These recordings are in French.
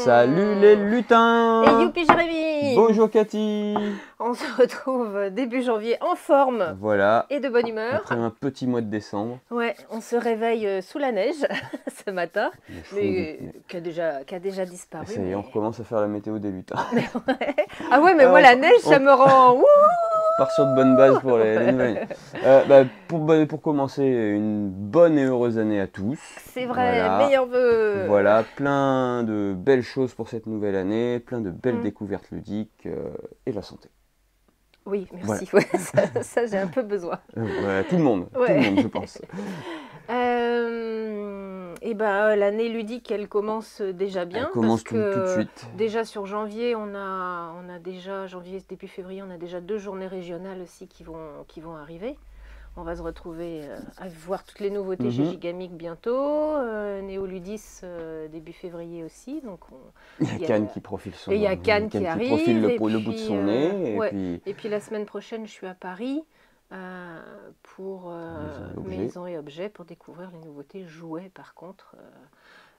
Salut les lutins! Et youpi Jérémy! Bonjour Cathy! On se retrouve début janvier en forme Voilà, et de bonne humeur. après un petit mois de décembre. Ouais, on se réveille sous la neige ce matin, mais qui a déjà disparu. Ça y est, on recommence à faire la météo des lutins. Ouais. Ah ouais, mais moi la neige, ça me rend... On part sur de bonnes bases pour les nouvelles. Pour commencer, une bonne et heureuse année à tous. C'est vrai, voilà. meilleurs vœux. Voilà, plein de belles choses pour cette nouvelle année, plein de belles découvertes ludiques et la santé. Oui, merci. Voilà. Ouais, ça j'ai un peu besoin. Voilà, tout le monde, je pense. Et ben l'année ludique, elle commence déjà bien. Elle commence parce que tout de suite. Déjà sur janvier, on a déjà, début février, on a déjà 2 journées régionales aussi qui vont arriver. On va se retrouver à voir toutes les nouveautés chez Gigamic bientôt, Néoludis début février aussi. Donc il y a Cannes qui profile son nez. Et il y a Cannes qui arrive. Profile le bout de son nez. Et puis la semaine prochaine, je suis à Paris pour Maisons et Objets pour découvrir les nouveautés jouets par contre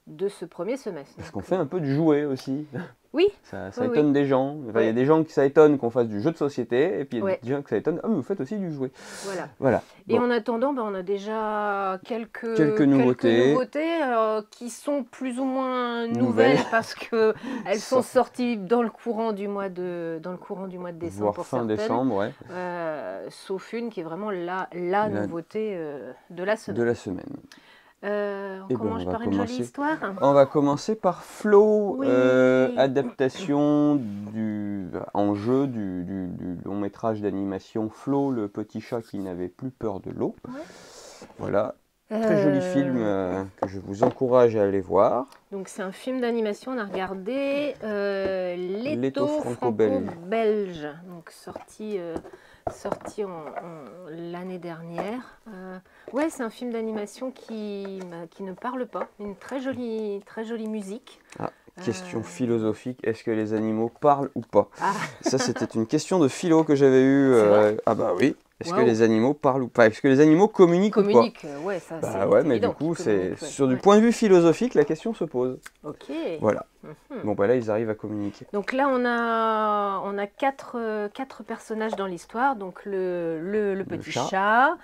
de ce premier semestre. Parce qu'on fait un peu de jouets aussi. Oui. Ça étonne des gens. Enfin, il y a des gens qui ça étonne qu'on fasse du jeu de société, et puis il y a des gens qui ça étonne, mais vous faites aussi du jouet. Voilà. Et en attendant, on a déjà quelques nouveautés qui sont plus ou moins nouvelles parce que elles sont sorties dans le courant du mois de décembre, voire pour fin certaines. Décembre, ouais. Sauf une qui est vraiment la nouveauté de la semaine. On commence par une jolie histoire. On va commencer par Flo, adaptation en jeu du long métrage d'animation Flo, le petit chat qui n'avait plus peur de l'eau. Ouais. Voilà, très joli film que je vous encourage à aller voir. Donc c'est un film d'animation, on a regardé L'étau franco-belge, donc sorti l'année dernière. Ouais, c'est un film d'animation qui ne parle pas. Une très jolie musique. Ah, question philosophique, est-ce que les animaux parlent ou pas? Ça, c'était une question de philo que j'avais eue. Ah bah oui. Est-ce que les animaux parlent ou pas? Est-ce que les animaux communiquent ou pas? Ouais, ça c'est mais du coup, sur du point de vue philosophique, la question se pose. Ok. Voilà. Bon, bah là, ils arrivent à communiquer. Donc là, on a quatre personnages dans l'histoire. Donc le petit chat,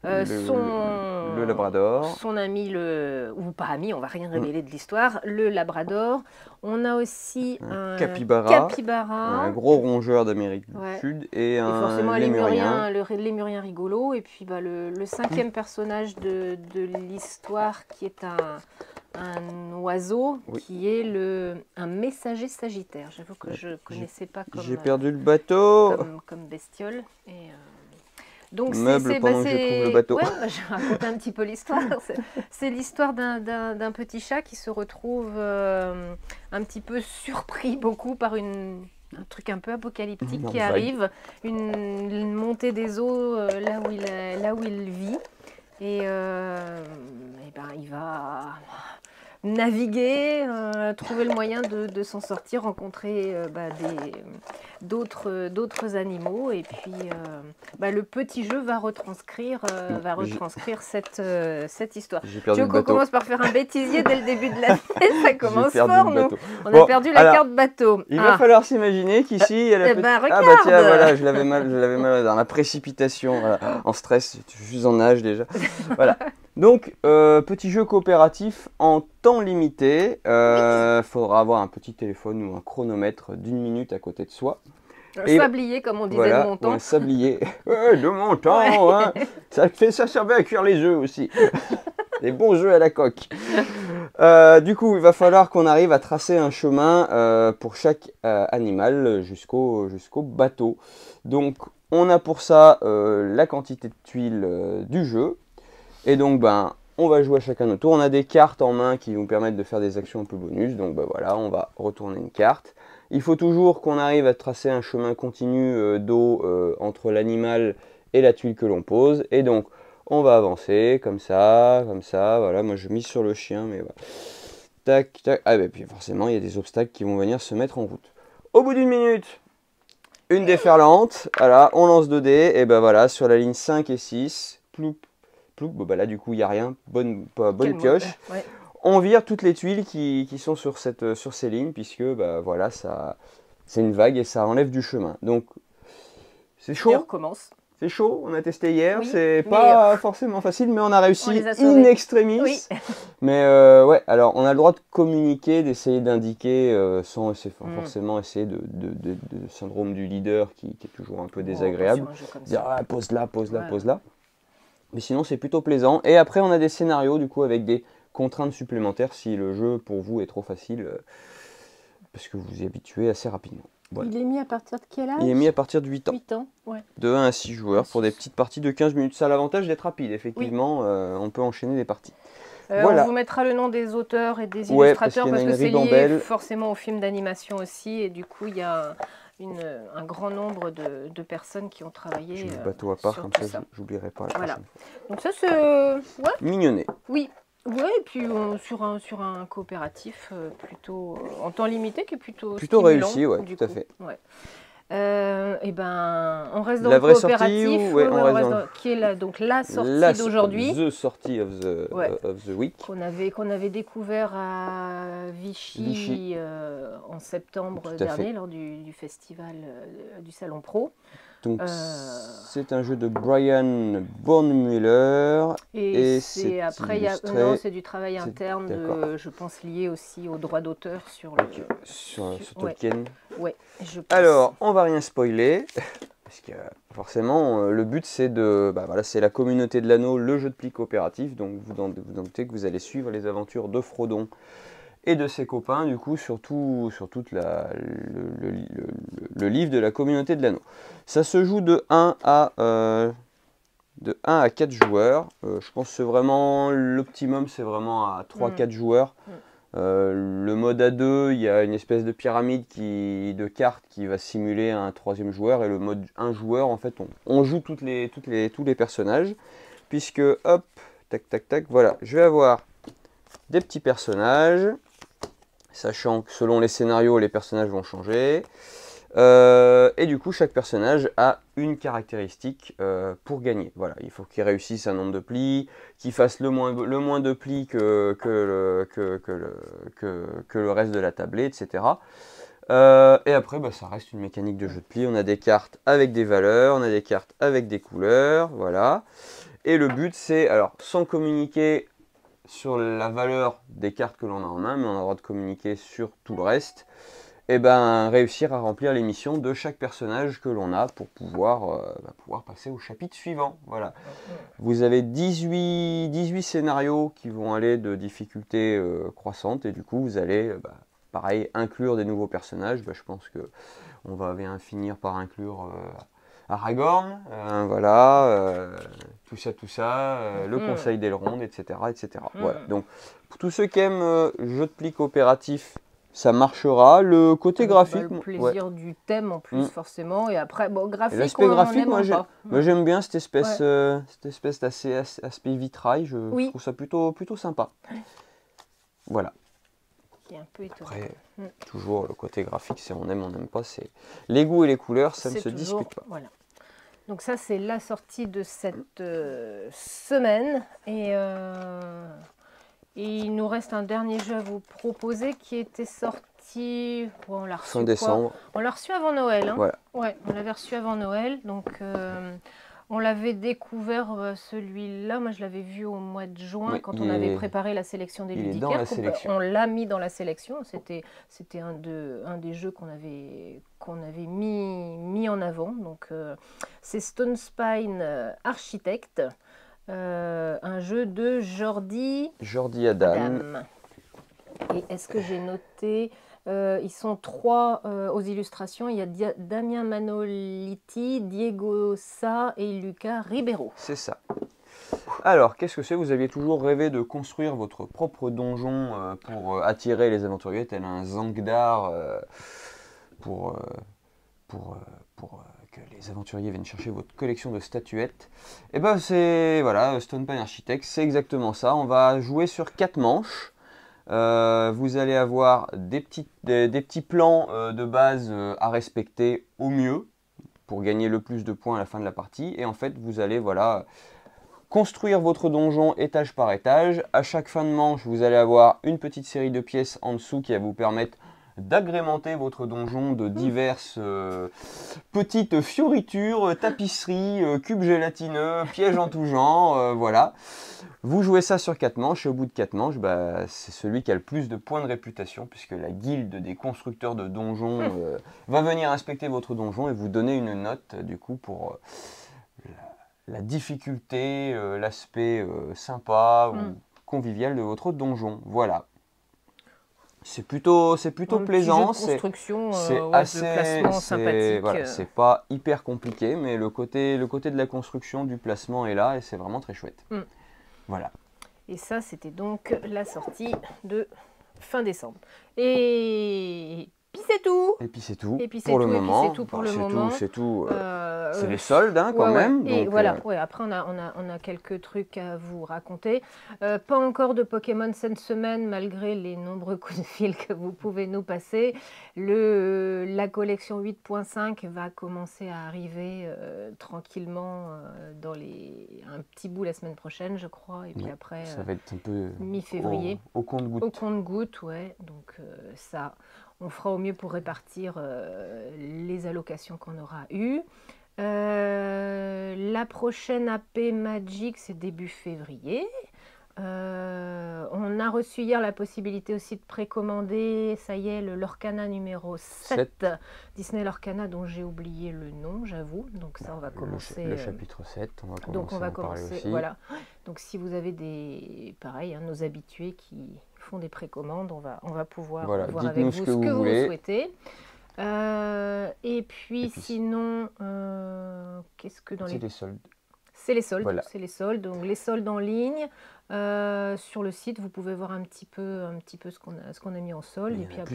le labrador, son ami, ou pas ami, on va rien révéler de l'histoire, le labrador. On a aussi un capybara, un gros rongeur d'Amérique du Sud et un lémurien. Le lémurien rigolo. Et puis le 5e personnage de l'histoire qui est un oiseau qui est un messager sagittaire. J'avoue que je ne connaissais pas comme... J'ai perdu le bateau comme bestiole. Donc meuble pendant que je trouve le bateau. Ouais, je raconte un petit peu l'histoire. C'est l'histoire d'un petit chat qui se retrouve un petit peu surpris beaucoup par un truc un peu apocalyptique qui arrive, une montée des eaux là où il vit. Et il va naviguer, trouver le moyen de s'en sortir, rencontrer d'autres animaux, et puis le petit jeu va retranscrire cette histoire. Tu veux qu'on commence par faire un bêtisier dès le début de l'année? Ça commence fort, non? On a perdu la carte bateau. Il va falloir s'imaginer qu'ici, il y a regarde. Tiens, voilà, je l'avais mal dans la précipitation, voilà, en stress, je suis en nage déjà. Voilà. Donc, petit jeu coopératif en temps limité. Faudra avoir un petit téléphone ou un chronomètre d'1 minute à côté de soi. Sablier, comme on disait de mon temps. Un sablier. De mon temps, hein. Ça servait à cuire les œufs aussi. Des bons œufs à la coque. Du coup, il va falloir qu'on arrive à tracer un chemin pour chaque animal jusqu'au bateau. Donc, on a pour ça la quantité de tuiles du jeu. Et donc, on va jouer à chacun notre tour. On a des cartes en main qui nous permettent de faire des actions un peu bonus. Donc, voilà, on va retourner une carte. Il faut toujours qu'on arrive à tracer un chemin continu d'eau entre l'animal et la tuile que l'on pose. Et donc, on va avancer comme ça, voilà. Moi, je mise sur le chien, mais voilà. Tac, tac. Ah, puis forcément, il y a des obstacles qui vont venir se mettre en route. Au bout d'1 minute, une déferlante. Voilà, on lance 2 dés. Et voilà, sur la ligne 5 et 6, ploup. Là, du coup, il n'y a rien. Bonne pioche. on vire toutes les tuiles qui sont sur ces lignes, puisque bah, voilà, c'est une vague et ça enlève du chemin. Donc, c'est Et on chaud. recommence. C'est chaud, on a testé hier, Oui, c'est mais, pas forcément facile, mais on a réussi les a in sauvés. extremis. Oui. Mais ouais, alors on a le droit de communiquer, d'essayer d'indiquer sans forcément essayer de syndrome du leader qui est toujours un peu désagréable. Sur un jeu comme Dire ça. ah, pose là, pose là, Ouais. pose là. Mais sinon c'est plutôt plaisant. Et après on a des scénarios du coup avec des contraintes supplémentaires si le jeu pour vous est trop facile, parce que vous vous y habituez assez rapidement. Voilà. Il est mis à partir de quel âge? Il est mis à partir de 8 ans. 8 ans, ouais. De 1 à 6 joueurs pour des petites parties de 15 minutes. Ça a l'avantage d'être rapide, effectivement. On peut enchaîner des parties. Voilà. On vous mettra le nom des auteurs et des Ouais, illustrateurs parce parce qu'il y en a que une c'est lié ribambelle. forcément au film d'animation aussi. Et du coup, il y a un grand nombre de personnes qui ont travaillé Je mets le bateau à part, sur comme tout ça, ça. j'oublierai pas la Voilà. prochaine fois. Donc ça, c'est... Ouais, Mignonnet. oui. Ouais, et puis sur un coopératif plutôt en temps limité qui est plutôt stimulant, réussi, ouais, du tout à coup. fait. Ouais. Et ben, on reste dans La le vraie sortie coopératif, ou ouais, ouais, on reste dans qui est donc la sortie d'aujourd'hui, The sortie of the week. qu'on avait découvert à Vichy, en septembre Tout à dernier fait. lors du festival du Salon Pro. Donc c'est un jeu de Brian Bornmuller. Et c'est après, illustré. non, c'est du travail C'est- interne, d'accord. je pense lié aussi aux droits d'auteur sur Ok, sur ouais. Tolkien. Ouais, je pense. Alors, on va rien spoiler, parce que forcément, le but c'est voilà, c'est la communauté de l'anneau, le jeu de pli coopératif, donc vous en doutez que vous allez suivre les aventures de Frodon et de ses copains, du coup, sur tout le livre de la communauté de l'anneau. Ça se joue de 1 à 4 joueurs, je pense que c'est vraiment l'optimum, c'est vraiment à 3-4 joueurs. Le mode A2, il y a une espèce de pyramide de cartes qui va simuler un troisième joueur, et le mode 1 joueur, en fait, on joue tous les personnages, puisque, hop, tac, tac, tac, voilà, je vais avoir des petits personnages, sachant que selon les scénarios, les personnages vont changer. Et du coup, chaque personnage a une caractéristique pour gagner. Voilà, il faut qu'il réussisse un nombre de plis, qu'il fasse le moins de plis que le reste de la tablée, etc. Et après, bah, ça reste une mécanique de jeu de plis. On a des cartes avec des valeurs, on a des cartes avec des couleurs, voilà. Et le but, c'est, alors, sans communiquer sur la valeur des cartes que l'on a en main, mais on a le droit de communiquer sur tout le reste. Et ben, réussir à remplir les missions de chaque personnage que l'on a pour pouvoir passer au chapitre suivant. Voilà. Vous avez 18 scénarios qui vont aller de difficulté croissante, et du coup vous allez pareil inclure des nouveaux personnages. Je pense que on va bien finir par inclure Aragorn, voilà, tout ça, le conseil d'Elrond, etc. etc. Voilà. Donc pour tous ceux qui aiment jeux de pli coopératif, ça marchera. Le côté graphique, le plaisir du thème en plus, forcément. Et après, bon, graphique, l'aspect graphique, moi j'aime bien cette espèce d'aspect vitrail. Je trouve ça plutôt sympa. Voilà. Qui est un peu étonnant. Après, toujours le côté graphique, c'est on aime, on n'aime pas. C'est les goûts et les couleurs, ça ne se discute pas. Voilà. Donc ça, c'est la sortie de cette semaine. Et il nous reste un dernier jeu à vous proposer qui était sorti, on l'a reçu fin décembre. On l'a reçu avant Noël. Hein. Voilà. Ouais, on l'avait reçu avant Noël. Donc on l'avait découvert, celui-là. Moi, je l'avais vu au mois de juin quand on avait préparé la sélection des ludicaires. On l'a mis dans la sélection. C'était un des jeux qu'on avait mis en avant. Donc c'est Stone Spine Architect. Un jeu de Jordi Adam. Et est-ce que j'ai noté ils sont 3 aux illustrations. Il y a Damien Manoliti, Diego Sa et Lucas Ribeiro. C'est ça. Alors, qu'est-ce que c'est? Vous aviez toujours rêvé de construire votre propre donjon pour attirer les aventuriers, tel un Zangdar, pour que les aventuriers viennent chercher votre collection de statuettes. Et ben c'est, voilà, Stone Spine Architect, c'est exactement ça. On va jouer sur 4 manches. Vous allez avoir des petits plans de base à respecter au mieux pour gagner le plus de points à la fin de la partie. Et en fait, vous allez, voilà, construire votre donjon étage par étage. À chaque fin de manche, vous allez avoir une petite série de pièces en dessous qui va vous permettre d'agrémenter votre donjon de diverses petites fioritures, tapisseries, cubes gélatineux, pièges en tout genre, voilà. Vous jouez ça sur 4 manches et au bout de 4 manches, c'est celui qui a le plus de points de réputation puisque la guilde des constructeurs de donjons va venir inspecter votre donjon et vous donner une note du coup pour la difficulté, l'aspect sympa ou convivial de votre donjon. Voilà. C'est plutôt plaisant, c'est assez sympathique. Voilà, c'est pas hyper compliqué, mais le côté de la construction, du placement est là et c'est vraiment très chouette. Voilà. Et ça, c'était donc la sortie de fin décembre. Et puis c'est tout. Et puis c'est tout pour le moment. C'est tout. C'est les soldes quand même. Et donc, voilà. Après, on a quelques trucs à vous raconter. Pas encore de Pokémon cette semaine, malgré les nombreux coups de fil que vous pouvez nous passer. La collection 8.5 va commencer à arriver tranquillement dans un petit bout la semaine prochaine, je crois. Et puis après, ça va être un peu mi-février. Au compte-gouttes. Au compte-gouttes, ouais. Donc ça, on fera au mieux pour répartir les allocations qu'on aura eues. La prochaine AP Magic, c'est début février. On a reçu hier la possibilité aussi de précommander, ça y est, le Lorcana numéro 7, Disney Lorcana, dont j'ai oublié le nom, j'avoue. Donc ça, on va commencer... Le chapitre 7, on va commencer donc on va à en parler aussi. Voilà. Donc si vous avez nos habitués qui font des précommandes, on va pouvoir voir avec vous ce que vous souhaitez. Et puis sinon, qu'est-ce que dans les... C'est les soldes. C'est les soldes, voilà. C'est les soldes. Donc les soldes en ligne, sur le site, vous pouvez voir un petit peu ce qu'on a mis en solde. Et puis après,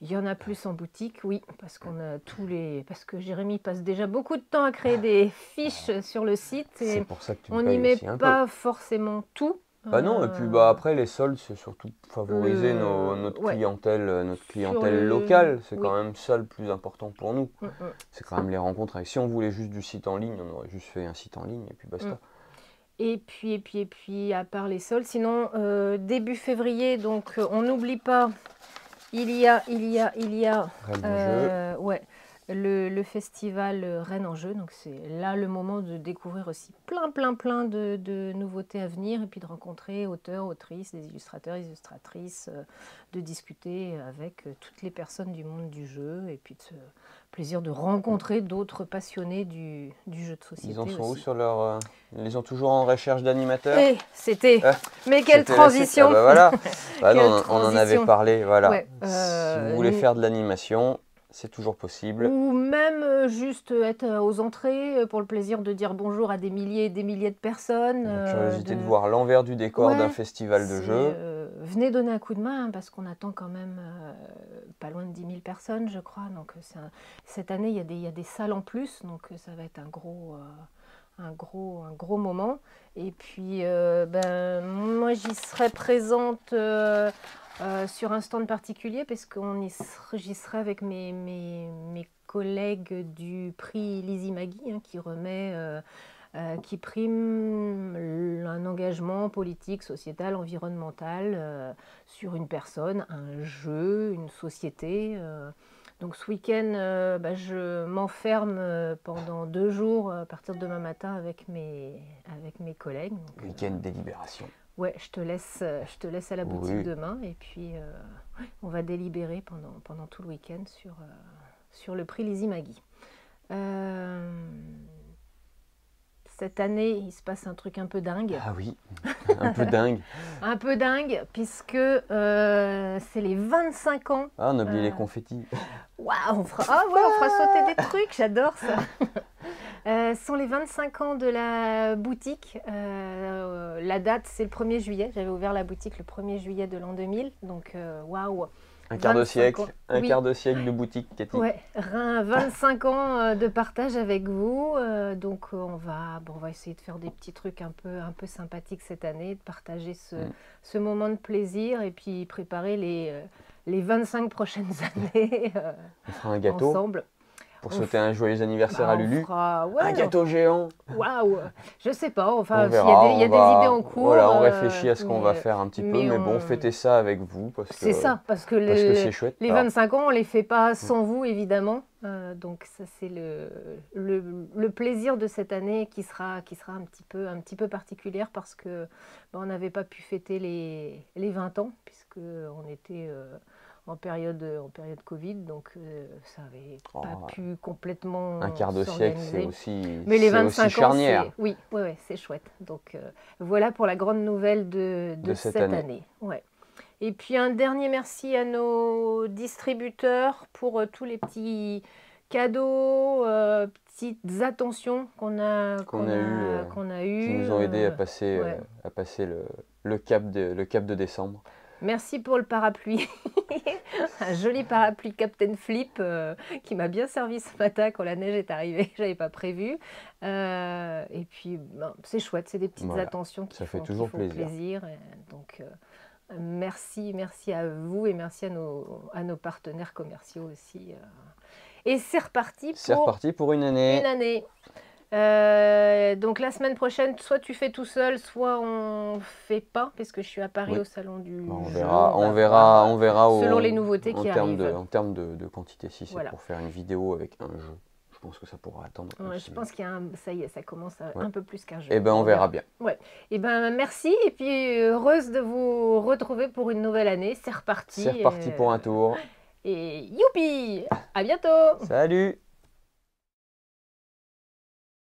il y en a plus en boutique, oui, parce qu'on a parce que Jérémy passe déjà beaucoup de temps à créer des fiches sur le site et pour ça que on n'y met pas forcément tout. Non, et puis après les soldes, c'est surtout favoriser notre clientèle locale. C'est quand même ça le plus important pour nous. C'est quand même les rencontres. Si on voulait juste du site en ligne, on aurait juste fait un site en ligne et puis basta. Et puis, à part les soldes, sinon début février, donc on n'oublie pas, il y a le festival Rennes en jeu. Donc c'est là le moment de découvrir aussi plein de nouveautés à venir et puis de rencontrer auteurs, autrices, des illustrateurs, illustratrices, de discuter avec toutes les personnes du monde du jeu et puis plaisir de rencontrer d'autres passionnés du jeu de société. Ils en sont aussi. où sur leur... Ils sont toujours en recherche d'animateurs. Mais quelle transition. Voilà. On en avait parlé. Voilà. Si vous voulez faire de l'animation, c'est toujours possible. Ou même juste être aux entrées pour le plaisir de dire bonjour à des milliers et des milliers de personnes. La curiosité de voir l'envers du décor d'un festival de jeux. Venez donner un coup de main parce qu'on attend quand même pas loin de 10 000 personnes, je crois. Donc cette année, il y a des salles en plus, donc ça va être un gros moment. Et puis, moi, j'y serai présente sur un stand particulier parce j'y serai avec mes collègues du prix Lizzie Maggie qui prime un engagement politique, sociétal, environnemental sur une personne, un jeu, une société. Donc ce week-end, je m'enferme pendant 2 jours à partir de demain matin avec mes collègues. Week-end délibération. Ouais, je te laisse à la boutique demain et puis on va délibérer pendant tout le week-end sur le prix Lizzie Maggie. Cette année, il se passe un truc un peu dingue. Ah oui, un peu dingue. Un peu dingue, puisque c'est les 25 ans. Ah, on a oublié les confettis. Waouh, on fera sauter des trucs, j'adore ça. Ce sont les 25 ans de la boutique. La date, c'est le 1er juillet. J'avais ouvert la boutique le 1er juillet de l'an 2000. Donc, waouh. Un quart de siècle de boutique, Cathy. Ouais, 25 ans de partage avec vous. Donc on va essayer de faire des petits trucs un peu sympathiques cette année, de partager ce moment de plaisir et puis préparer les 25 prochaines années on fera un gâteau ensemble. pour souhaiter un joyeux anniversaire à Lulu. Ouais, un gâteau géant. Waouh, je sais pas, enfin, On verra, il y a des idées en cours. Voilà, on réfléchit à ce qu'on va faire un petit peu, mais bon, fêtez ça avec vous. C'est ça, parce que c'est chouette. Les 25 ans, on les fait pas sans vous, évidemment. Donc ça, c'est le plaisir de cette année qui sera un petit peu particulière parce que on n'avait pas pu fêter les 20 ans, puisqu'on était en période Covid, donc ça n'avait pas pu complètement un quart de siècle, c'est aussi, mais les 25 charnière. Ans, oui, c'est chouette. Donc voilà pour la grande nouvelle de cette année. Ouais. Et puis un dernier merci à nos distributeurs pour tous les petits cadeaux, petites attentions qu'on a eu, qui nous ont aidés à passer, le cap de décembre. Merci pour le parapluie, un joli parapluie Captain Flip qui m'a bien servi ce matin quand la neige est arrivée, je n'avais pas prévu. Et puis c'est chouette, c'est des petites attentions qui font toujours plaisir. Donc merci à vous et merci à nos partenaires commerciaux aussi. Et c'est reparti pour une année. Donc la semaine prochaine, soit tu fais tout seul, soit on fait pas, parce que je suis à Paris au salon du jeu. On verra selon les nouveautés qui arrivent. En termes de quantité, si c'est pour faire une vidéo avec un jeu. Je pense que ça pourra attendre. Je pense ça y est, ça commence un peu plus qu'un jeu. Et on verra bien. Ouais. Et merci, et puis heureuse de vous retrouver pour une nouvelle année. C'est reparti. C'est reparti pour un tour. Et youpi! À bientôt! Salut!